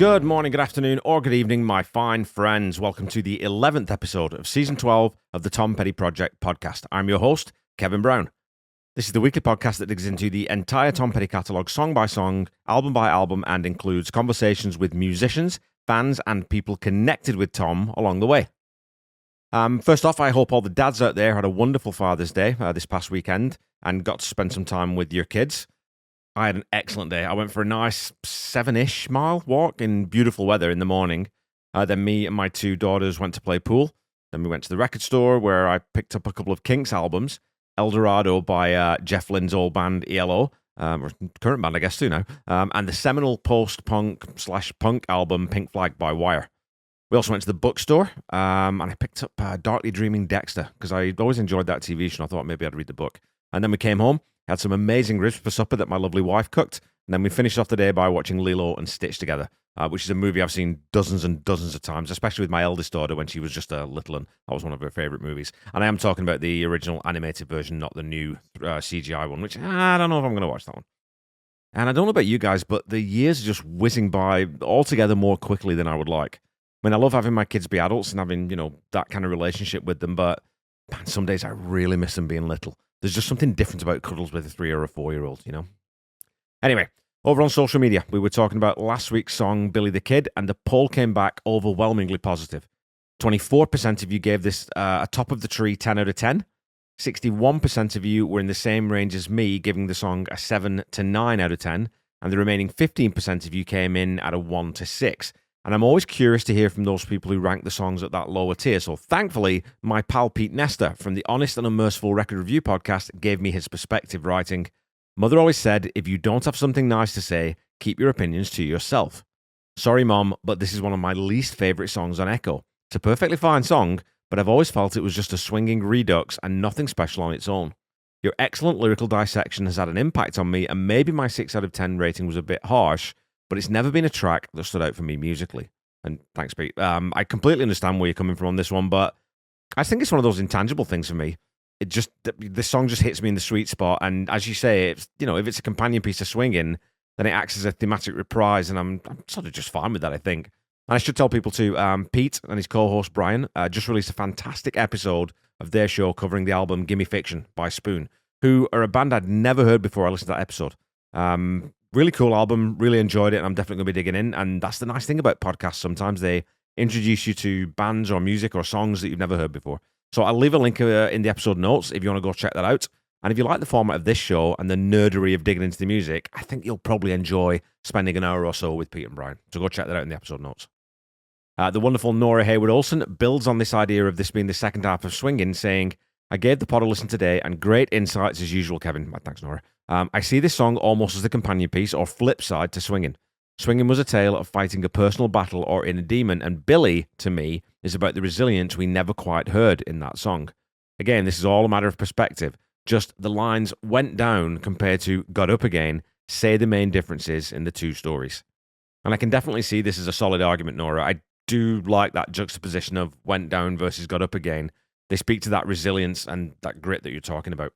Good morning, good afternoon, or good evening, my fine friends. Welcome to the 11th episode of Season 12 of the Tom Petty Project podcast. I'm your host, Kevin Brown. This is the weekly podcast that digs into the entire Tom Petty catalogue, song by song, album by album, and includes conversations with musicians, fans, and people connected with Tom along the way. First off, I hope all the dads out there had a wonderful Father's Day this past weekend and got to spend some time with your kids. I had an excellent day. I went for a nice 7-ish mile walk in beautiful weather in the morning. Then me and my two daughters went to play pool. Then we went to the record store where I picked up a couple of Kinks albums. Eldorado by Jeff Lynne's old band ELO, or current band I guess too now, and the seminal post-punk/punk album Pink Flag by Wire. We also went to the bookstore and I picked up Darkly Dreaming Dexter because I always enjoyed that TV show and I thought maybe I'd read the book. And then we came home. Had some amazing ribs for supper that my lovely wife cooked, and then we finished off the day by watching Lilo and Stitch together, which is a movie I've seen dozens and dozens of times, especially with my eldest daughter when she was just a little, and that was one of her favourite movies. And I am talking about the original animated version, not the new CGI one, which I don't know if I'm going to watch that one. And I don't know about you guys, but the years are just whizzing by altogether more quickly than I would like. I mean, I love having my kids be adults and having, that kind of relationship with them, but man, some days I really miss them being little. There's just something different about cuddles with a 3 or a 4-year-old, Anyway, over on social media, we were talking about last week's song, Billy the Kid, and the poll came back overwhelmingly positive. 24% of you gave this a top of the tree 10 out of 10. 61% of you were in the same range as me, giving the song a 7 to 9 out of 10. And the remaining 15% of you came in at a 1 to 6. And I'm always curious to hear from those people who rank the songs at that lower tier. So thankfully, my pal Pete Nestor from the Honest and Unmerciful Record Review podcast gave me his perspective, writing, "Mother always said, if you don't have something nice to say, keep your opinions to yourself. Sorry, Mom, but this is one of my least favourite songs on Echo. It's a perfectly fine song, but I've always felt it was just a swinging redux and nothing special on its own. Your excellent lyrical dissection has had an impact on me, and maybe my 6 out of 10 rating was a bit harsh, but it's never been a track that stood out for me musically." And thanks, Pete. I completely understand where you're coming from on this one, but I think it's one of those intangible things for me. This song just hits me in the sweet spot, and as you say, it's, if it's a companion piece of swinging, then it acts as a thematic reprise, and I'm sort of just fine with that, I think. And I should tell people too, Pete and his co-host Brian just released a fantastic episode of their show covering the album Gimme Fiction by Spoon, who are a band I'd never heard before I listened to that episode. Really cool album, really enjoyed it, and I'm definitely going to be digging in. And that's the nice thing about podcasts. Sometimes they introduce you to bands or music or songs that you've never heard before. So I'll leave a link in the episode notes if you want to go check that out. And if you like the format of this show and the nerdery of digging into the music, I think you'll probably enjoy spending an hour or so with Pete and Brian. So go check that out in the episode notes. The wonderful Nora Hayward-Olsen builds on this idea of this being the second half of swinging, saying, "I gave the pod a listen today and great insights as usual, Kevin." Thanks, Nora. I see this song almost as the companion piece or flip side to Swingin'. Swingin' was a tale of fighting a personal battle or inner demon, and Billy, to me, is about the resilience we never quite heard in that song. Again, this is all a matter of perspective. Just the lines "went down" compared to "got up again" say the main differences in the two stories. And I can definitely see this as a solid argument, Nora. I do like that juxtaposition of "went down" versus "got up again." They speak to that resilience and that grit that you're talking about.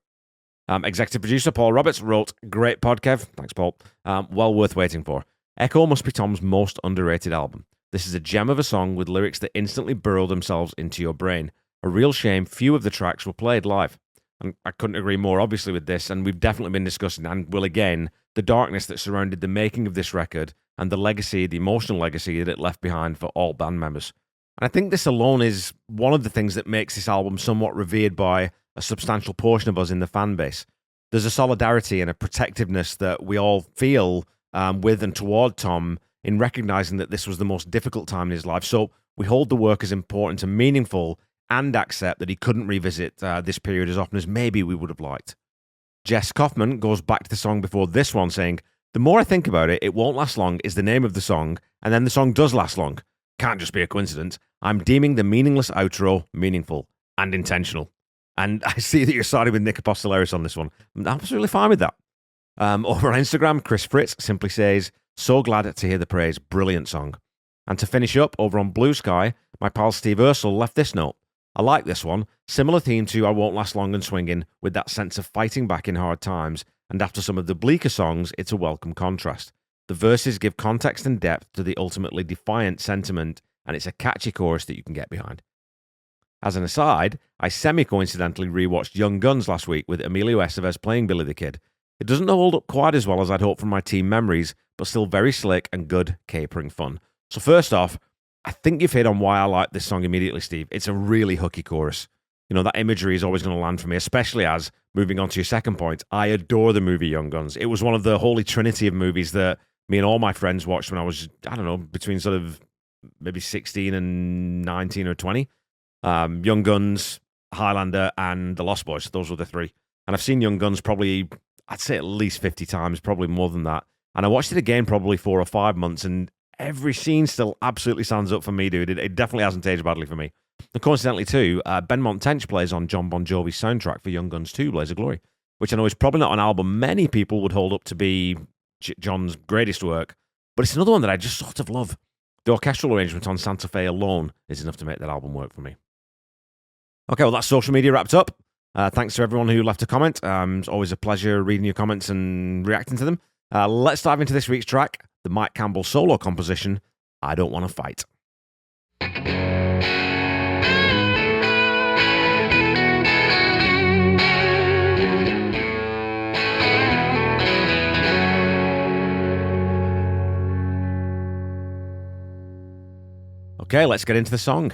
Executive producer Paul Roberts wrote, "Great pod, Kev." Thanks, Paul. Well worth waiting for. Echo must be Tom's most underrated album. This is a gem of a song with lyrics that instantly burrow themselves into your brain. A real shame few of the tracks were played live. And I couldn't agree more, obviously, with this, and we've definitely been discussing, and will again, the darkness that surrounded the making of this record and the legacy, the emotional legacy that it left behind for all band members. And I think this alone is one of the things that makes this album somewhat revered by a substantial portion of us in the fan base. There's a solidarity and a protectiveness that we all feel with and toward Tom in recognizing that this was the most difficult time in his life. So we hold the work as important and meaningful and accept that he couldn't revisit this period as often as maybe we would have liked. Jess Kaufman goes back to the song before this one saying, "The more I think about it, It Won't Last Long is the name of the song, and then the song does last long. Can't just be a coincidence. I'm deeming the meaningless outro meaningful and intentional." And I see that you're siding with Nick Apostolaris on this one. I'm absolutely fine with that. Over on Instagram, Chris Fritz simply says, "So glad to hear the praise. Brilliant song." And to finish up, over on Blue Sky, my pal Steve Ursel left this note. "I like this one. Similar theme to I Won't Last Long and Swinging, with that sense of fighting back in hard times. And after some of the bleaker songs, it's a welcome contrast. The verses give context and depth to the ultimately defiant sentiment, and it's a catchy chorus that you can get behind. As an aside, I semi-coincidentally rewatched Young Guns last week with Emilio Estevez playing Billy the Kid. It doesn't hold up quite as well as I'd hoped from my teen memories, but still very slick and good capering fun. So first off, I think you've hit on why I like this song immediately, Steve. It's a really hooky chorus. You know, that imagery is always going to land for me, especially as, moving on to your second point, I adore the movie Young Guns. It was one of the holy trinity of movies that me and all my friends watched when I was, I don't know, between sort of maybe 16 and 19 or 20. Young Guns, Highlander, and The Lost Boys. Those were the three. And I've seen Young Guns probably, I'd say at least 50 times, probably more than that. And I watched it again probably 4 or 5 months, and every scene still absolutely stands up for me, dude. It definitely hasn't aged badly for me. And coincidentally, too, Benmont Tench plays on John Bon Jovi's soundtrack for Young Guns 2, Blaze of Glory, which I know is probably not an album many people would hold up to be John's greatest work, but it's another one that I just sort of love. The orchestral arrangement on Santa Fe alone is enough to make that album work for me. Okay, well, that's social media wrapped up. Thanks to everyone who left a comment. It's always a pleasure reading your comments and reacting to them. Let's dive into this week's track, the Mike Campbell solo composition, I Don't Want to Fight. Okay, let's get into the song.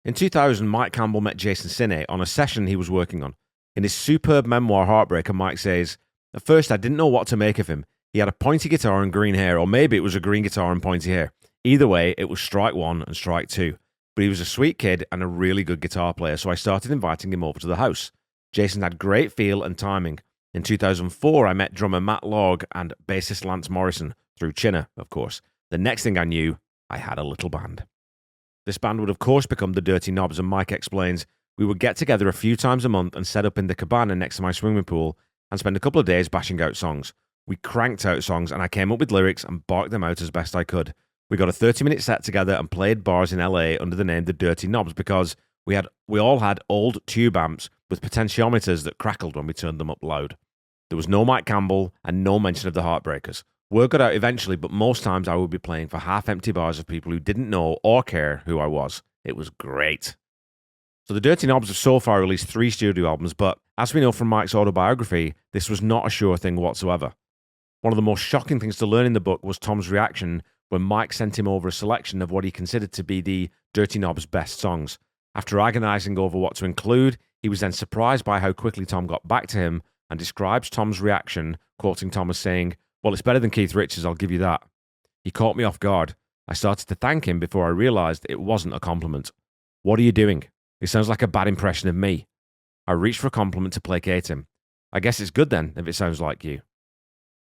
In 2000, Mike Campbell met Jason Sinney on a session he was working on. In his superb memoir, Heartbreaker, Mike says, "At first, I didn't know what to make of him. He had a pointy guitar and green hair, or maybe it was a green guitar and pointy hair. Either way, it was strike one and strike two. But he was a sweet kid and a really good guitar player, so I started inviting him over to the house. Jason had great feel and timing. In 2004, I met drummer Matt Logg and bassist Lance Morrison, through Chinna, of course. The next thing I knew, I had a little band." This band would of course become the Dirty Knobs, and Mike explains, "We would get together a few times a month and set up in the cabana next to my swimming pool and spend a couple of days bashing out songs. We cranked out songs and I came up with lyrics and barked them out as best I could. We got a 30-minute set together and played bars in LA under the name the Dirty Knobs because we all had old tube amps with potentiometers that crackled when we turned them up loud. There was no Mike Campbell and no mention of the Heartbreakers. Word got out eventually, but most times I would be playing for half-empty bars of people who didn't know or care who I was. It was great." So the Dirty Knobs have so far released 3 studio albums, but as we know from Mike's autobiography, this was not a sure thing whatsoever. One of the most shocking things to learn in the book was Tom's reaction when Mike sent him over a selection of what he considered to be the Dirty Knobs' best songs. After agonizing over what to include, he was then surprised by how quickly Tom got back to him and describes Tom's reaction, quoting Tom as saying, "Well, it's better than Keith Richards, I'll give you that. He caught me off guard. I started to thank him before I realized it wasn't a compliment. What are you doing? It sounds like a bad impression of me. I reached for a compliment to placate him. I guess it's good then, if it sounds like you."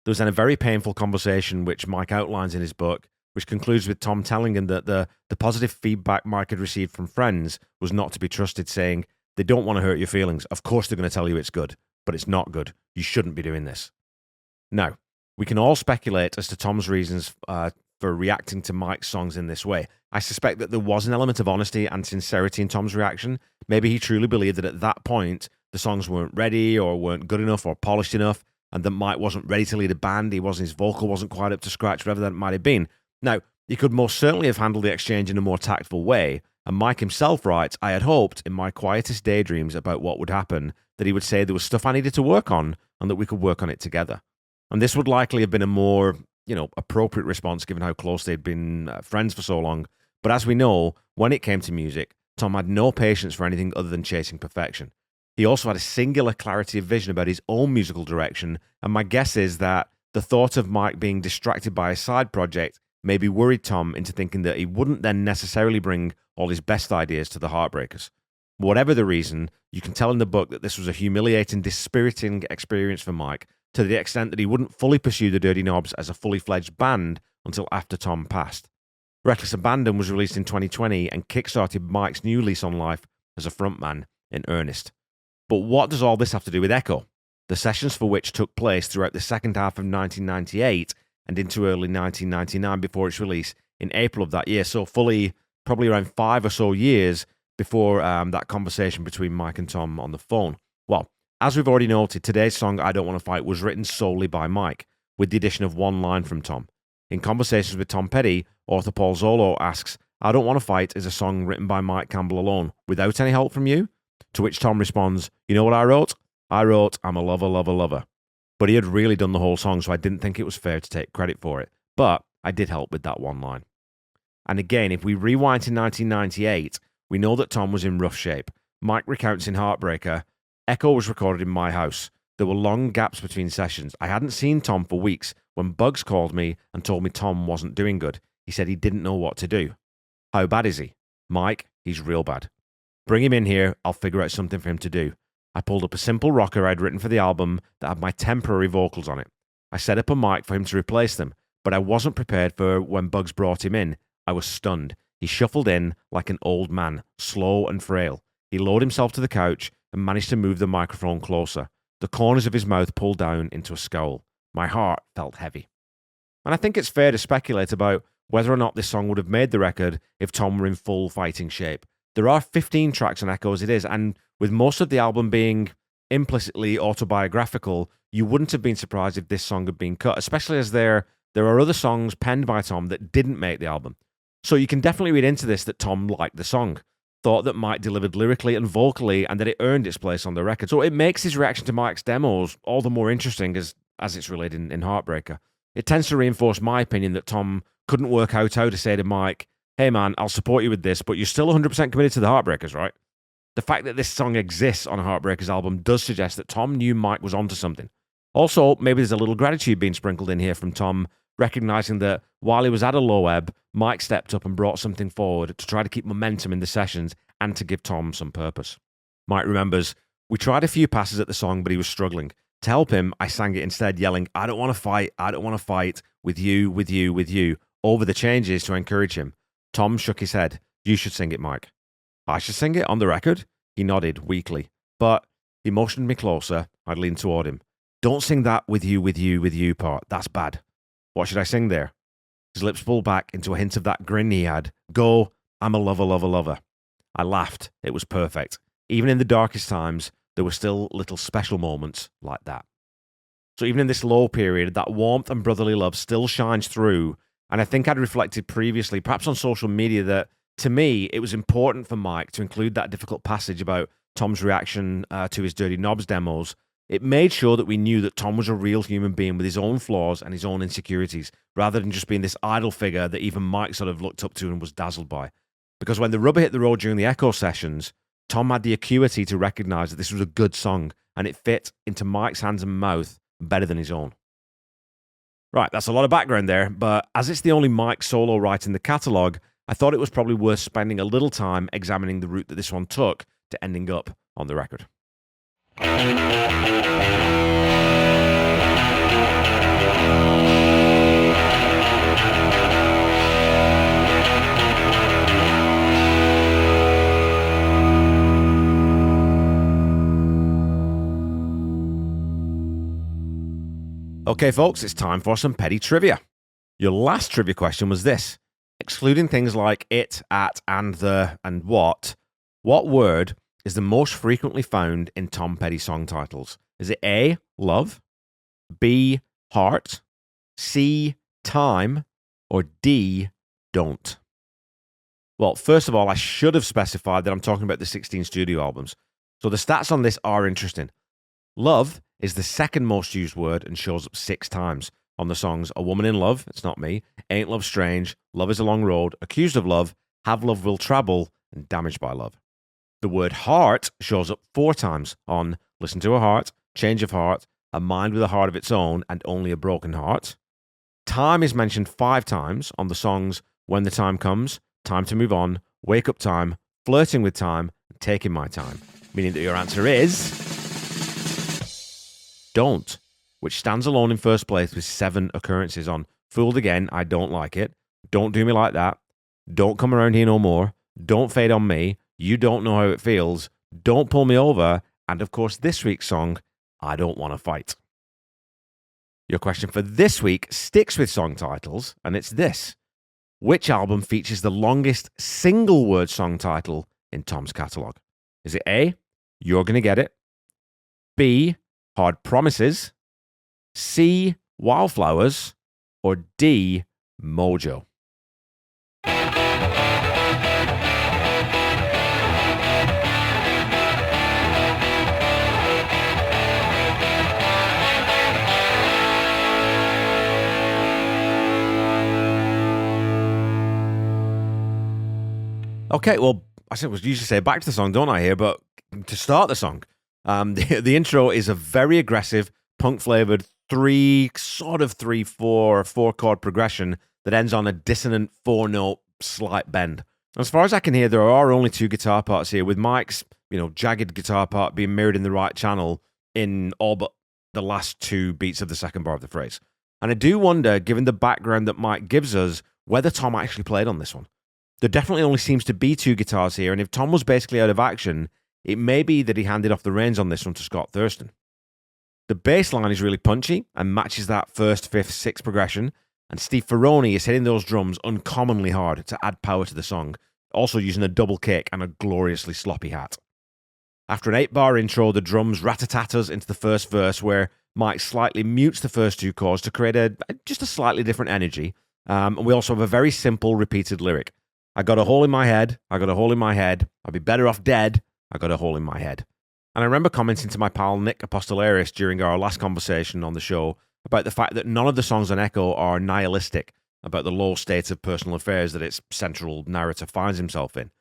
There was then a very painful conversation which Mike outlines in his book, which concludes with Tom telling him that the positive feedback Mike had received from friends was not to be trusted, saying, "They don't want to hurt your feelings. Of course they're going to tell you it's good, but it's not good. You shouldn't be doing this." Now, we can all speculate as to Tom's reasons for reacting to Mike's songs in this way. I suspect that there was an element of honesty and sincerity in Tom's reaction. Maybe he truly believed that at that point, the songs weren't ready or weren't good enough or polished enough, and that Mike wasn't ready to lead a band, his vocal wasn't quite up to scratch, whatever that might have been. Now, he could most certainly have handled the exchange in a more tactful way, and Mike himself writes, "I had hoped in my quietest daydreams about what would happen that he would say there was stuff I needed to work on and that we could work on it together." And this would likely have been a more, appropriate response given how close they'd been friends for so long. But as we know, when it came to music, Tom had no patience for anything other than chasing perfection. He also had a singular clarity of vision about his own musical direction, and my guess is that the thought of Mike being distracted by a side project maybe worried Tom into thinking that he wouldn't then necessarily bring all his best ideas to the Heartbreakers. Whatever the reason, you can tell in the book that this was a humiliating, dispiriting experience for Mike, to the extent that he wouldn't fully pursue the Dirty Knobs as a fully fledged band until after Tom passed. Reckless Abandon was released in 2020 and kickstarted Mike's new lease on life as a frontman in earnest. But what does all this have to do with Echo? The sessions for which took place throughout the second half of 1998 and into early 1999 before its release in April of that year, so fully probably around 5 or so years before that conversation between Mike and Tom on the phone. Well, as we've already noted, today's song, I Don't Want to Fight, was written solely by Mike, with the addition of one line from Tom. In Conversations with Tom Petty, author Paul Zollo asks, I Don't Want to Fight is a song written by Mike Campbell alone, without any help from you? To which Tom responds, you know what I wrote? I wrote, I'm a lover, lover, lover. But he had really done the whole song, so I didn't think it was fair to take credit for it. But I did help with that one line. And again, if we rewind to 1998, we know that Tom was in rough shape. Mike recounts in Heartbreaker, Echo was recorded in my house. There were long gaps between sessions. I hadn't seen Tom for weeks when Bugs called me and told me Tom wasn't doing good. He said he didn't know what to do. How bad is he? Mike, he's real bad. Bring him in here, I'll figure out something for him to do. I pulled up a simple rocker I'd written for the album that had my temporary vocals on it. I set up a mic for him to replace them, but I wasn't prepared for when Bugs brought him in. I was stunned. He shuffled in like an old man, slow and frail. He lowered himself to the couch and managed to move the microphone closer. The corners of his mouth pulled down into a scowl. My heart felt heavy. And I think it's fair to speculate about whether or not this song would have made the record if Tom were in full fighting shape. There are 15 tracks on Echo as it is, and with most of the album being implicitly autobiographical, you wouldn't have been surprised if this song had been cut, especially as there are other songs penned by Tom that didn't make the album. So you can definitely read into this that Tom liked the song, thought that Mike delivered lyrically and vocally, and that it earned its place on the record. So it makes his reaction to Mike's demos all the more interesting as it's related in Heartbreaker. It tends to reinforce my opinion that Tom couldn't work out how to say to Mike, hey man, I'll support you with this, but you're still 100% committed to the Heartbreakers, right? The fact that this song exists on a Heartbreakers album does suggest that Tom knew Mike was onto something. Also, maybe there's a little gratitude being sprinkled in here from Tom, recognizing that while he was at a low ebb, Mike stepped up and brought something forward to try to keep momentum in the sessions and to give Tom some purpose. Mike remembers, we tried a few passes at the song, but he was struggling. To help him, I sang it instead, yelling, I don't want to fight, I don't want to fight, with you, with you, with you, over the changes to encourage him. Tom shook his head. You should sing it, Mike. I should sing it on the record? He nodded weakly. But he motioned me closer. I leaned toward him. Don't sing that with you, with you, with you part. That's bad. What should I sing there? His lips pulled back into a hint of that grin he had. Go, I'm a lover, lover, lover. I laughed. It was perfect. Even in the darkest times, there were still little special moments like that. So even in this low period, that warmth and brotherly love still shines through. And I think I'd reflected previously, perhaps on social media, that to me, it was important for Mike to include that difficult passage about Tom's reaction to his Dirty Knobs demos. It made sure that we knew that Tom was a real human being with his own flaws and his own insecurities, rather than just being this idol figure that even Mike sort of looked up to and was dazzled by. Because when the rubber hit the road during the Echo sessions, Tom had the acuity to recognize that this was a good song, and it fit into Mike's hands and mouth better than his own. Right, that's a lot of background there, but as it's the only Mike solo write in the catalogue, I thought it was probably worth spending a little time examining the route that this one took to ending up on the record. Okay, folks, it's time for some petty trivia. Your last trivia question was this. Excluding things like it, at, and the, and what word is the most frequently found in Tom Petty song titles? Is it A, love, B, heart, C, time, or D, don't? Well, first of all, I should have specified that I'm talking about the 16 studio albums. So the stats on this are interesting. Love is the second most used word and shows up 6 times on the songs A Woman in Love, It's Not Me, Ain't Love Strange, Love Is a Long Road, Accused of Love, Have Love Will Travel, and Damaged by Love. The word heart shows up 4 times on Listen to a Heart, Change of Heart, A Mind with a Heart of Its Own, and Only a Broken Heart. Time is mentioned 5 times on the songs When the Time Comes, Time to Move On, Wake Up Time, Flirting with Time, and Taking My Time, meaning that your answer is don't, which stands alone in first place with 7 occurrences on Fooled Again, I Don't Like It, Don't Do Me Like That, Don't Come Around Here No More, Don't Fade on Me, You Don't Know How It Feels, Don't Pull Me Over, and of course this week's song, I Don't Want to Fight. Your question for this week sticks with song titles, and it's this. Which album features the longest single-word song title in Tom's catalogue? Is it A, You're Gonna Get It, B, Hard Promises, C, Wildflowers, or D, Mojo. Okay, well, I said was usually say back to the song, don't I? Here, but to start the song, the intro is a very aggressive, punk-flavored four chord progression that ends on a dissonant 4-note slight bend. As far as I can hear, there are only two guitar parts here, with Mike's jagged guitar part being mirrored in the right channel in all but the last two beats of the second bar of the phrase. And I do wonder, given the background that Mike gives us, whether Tom actually played on this one. There definitely only seems to be two guitars here, and if Tom was basically out of action, it may be that he handed off the reins on this one to Scott Thurston. The bass line is really punchy and matches that first, fifth, sixth progression, and Steve Ferrone is hitting those drums uncommonly hard to add power to the song, also using a double kick and a gloriously sloppy hat. After an 8-bar intro, the drums rat-a-tat-us into the first verse, where Mike slightly mutes the first two chords to create just a slightly different energy, and we also have a very simple repeated lyric. I got a hole in my head, I got a hole in my head, I'd be better off dead, I got a hole in my head. And I remember commenting to my pal Nick Apostolaris during our last conversation on the show about the fact that none of the songs on Echo are nihilistic about the low state of personal affairs that its central narrator finds himself in.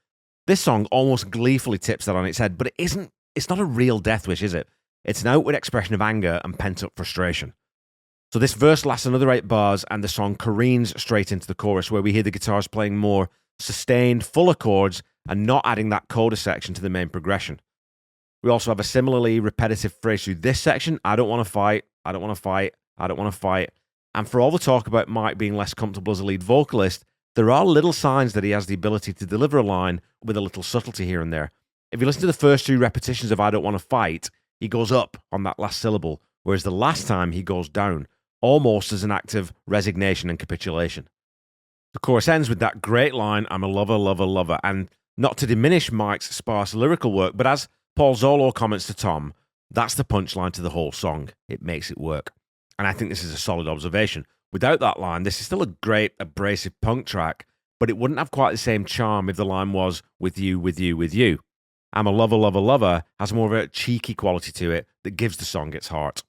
This song almost gleefully tips that on its head, but it's not a real death wish, is it? It's an outward expression of anger and pent-up frustration. So this verse lasts another 8 bars, and the song careens straight into the chorus, where we hear the guitars playing more sustained, fuller chords, and not adding that coda section to the main progression. We also have a similarly repetitive phrase through this section: I don't want to fight, I don't want to fight, I don't want to fight. And for all the talk about Mike being less comfortable as a lead vocalist, there are little signs that he has the ability to deliver a line with a little subtlety here and there. If you listen to the first two repetitions of I don't want to fight, he goes up on that last syllable, whereas the last time he goes down, almost as an act of resignation and capitulation. The chorus ends with that great line, I'm a lover, lover, lover. And not to diminish Mike's sparse lyrical work, but as Paul Zollo comments to Tom, that's the punchline to the whole song. It makes it work. And I think this is a solid observation. Without that line, this is still a great, abrasive punk track, but it wouldn't have quite the same charm if the line was, with you, with you, with you. I'm a lover, lover, lover has more of a cheeky quality to it that gives the song its heart.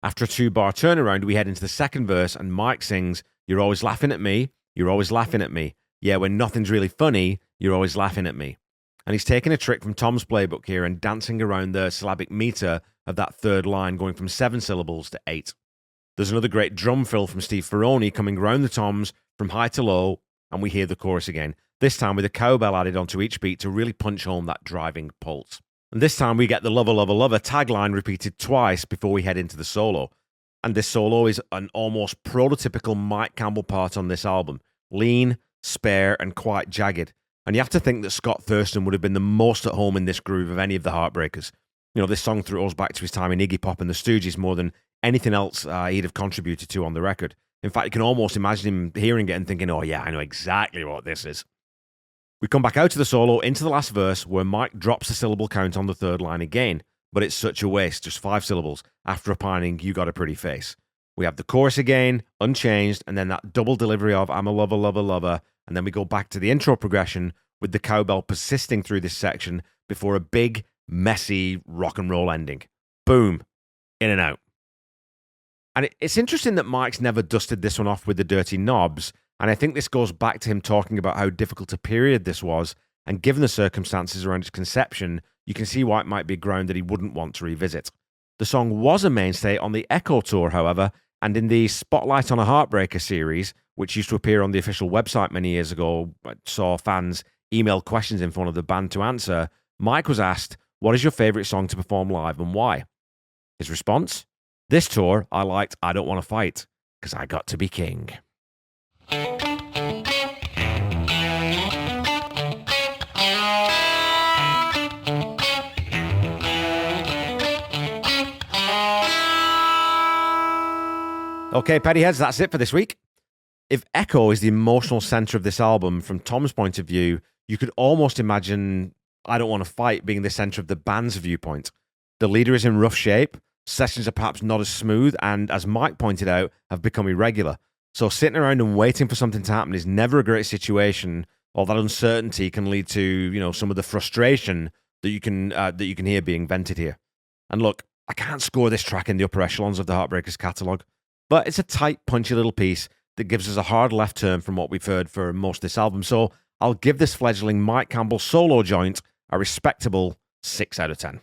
After a 2-bar turnaround, we head into the second verse, and Mike sings, you're always laughing at me, you're always laughing at me. Yeah, when nothing's really funny, you're always laughing at me. And he's taking a trick from Tom's playbook here and dancing around the syllabic meter of that third line, going from 7 syllables to 8. There's another great drum fill from Steve Ferrone coming round the toms from high to low, and we hear the chorus again, this time with a cowbell added onto each beat to really punch home that driving pulse. And this time we get the lover, lover, lover tagline repeated twice before we head into the solo. And this solo is an almost prototypical Mike Campbell part on this album. Lean, spare, and quite jagged. And you have to think that Scott Thurston would have been the most at home in this groove of any of the Heartbreakers. This song throws back to his time in Iggy Pop and the Stooges more than anything else he'd have contributed to on the record. In fact, you can almost imagine him hearing it and thinking, oh yeah, I know exactly what this is. We come back out to the solo into the last verse, where Mike drops the syllable count on the third line again, but it's such a waste, just 5 syllables, after opining, you got a pretty face. We have the chorus again, unchanged, and then that double delivery of I'm a lover, lover, lover, and then we go back to the intro progression with the cowbell persisting through this section before a big, messy rock and roll ending. Boom, in and out. And it's interesting that Mike's never dusted this one off with the dirty knobs, and I think this goes back to him talking about how difficult a period this was, and given the circumstances around its conception, you can see why it might be ground that he wouldn't want to revisit. The song was a mainstay on the Echo tour, however, and in the Spotlight on a Heartbreaker series, which used to appear on the official website many years ago, saw fans email questions in front of the band to answer, Mike was asked, what is your favourite song to perform live and why? His response? This tour, I liked I Don't Want to Fight, because I got to be king. Okay, Pettyheads, that's it for this week. If Echo is the emotional centre of this album, from Tom's point of view, you could almost imagine I Don't Want to Fight being the centre of the band's viewpoint. The leader is in rough shape, sessions are perhaps not as smooth, and as Mike pointed out, have become irregular. So sitting around and waiting for something to happen is never a great situation. All that uncertainty can lead to, some of the frustration that you can hear being vented here. And look, I can't score this track in the upper echelons of the Heartbreakers catalogue, but it's a tight, punchy little piece that gives us a hard left turn from what we've heard for most of this album. So I'll give this fledgling Mike Campbell solo joint a respectable 6 out of 10.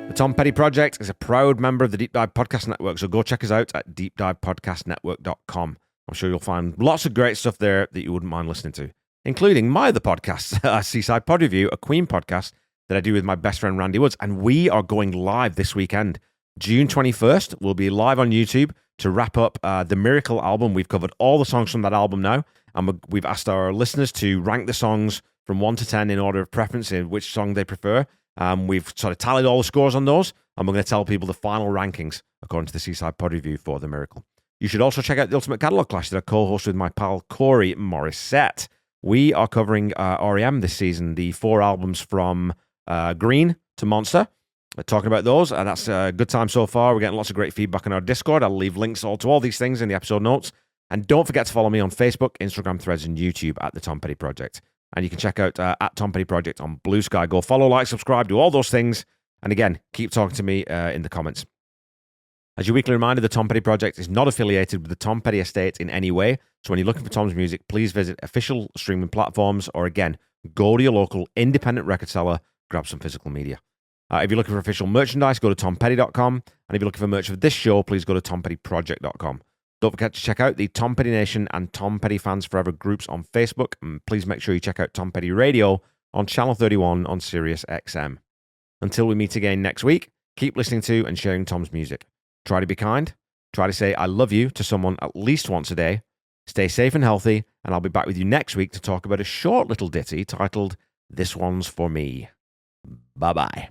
The Tom Petty Project is a proud member of the Deep Dive Podcast Network, so go check us out at deepdivepodcastnetwork.com. I'm sure you'll find lots of great stuff there that you wouldn't mind listening to, including my other podcast, Seaside Pod Review, a Queen podcast that I do with my best friend Randy Woods, and we are going live this weekend. June 21st, we'll be live on YouTube to wrap up the Miracle album. We've covered all the songs from that album now, and we've asked our listeners to rank the songs from 1 to 10 in order of preference in which song they prefer. We've sort of tallied all the scores on those, and we're going to tell people the final rankings according to the Seaside Pod Review for The Miracle. You should also check out the Ultimate Catalog Clash that I co-host with my pal Corey Morissette. We are covering REM this season, the 4 albums from Green to Monster. We're talking about those, and that's a good time so far. We're getting lots of great feedback on our Discord. I'll leave links to all these things in the episode notes. And don't forget to follow me on Facebook, Instagram, Threads, and YouTube at The Tom Petty Project. And you can check out at Tom Petty Project on Blue Sky. Go follow, like, subscribe, do all those things. And again, keep talking to me in the comments. As your weekly reminder, the Tom Petty Project is not affiliated with the Tom Petty Estate in any way. So when you're looking for Tom's music, please visit official streaming platforms, or again, go to your local independent record seller, grab some physical media. If you're looking for official merchandise, go to tompetty.com. And if you're looking for merch for this show, please go to tompettyproject.com. Don't forget to check out the Tom Petty Nation and Tom Petty Fans Forever groups on Facebook. And please make sure you check out Tom Petty Radio on Channel 31 on Sirius XM. Until we meet again next week, keep listening to and sharing Tom's music. Try to be kind. Try to say I love you to someone at least once a day. Stay safe and healthy, and I'll be back with you next week to talk about a short little ditty titled This One's For Me. Bye-bye.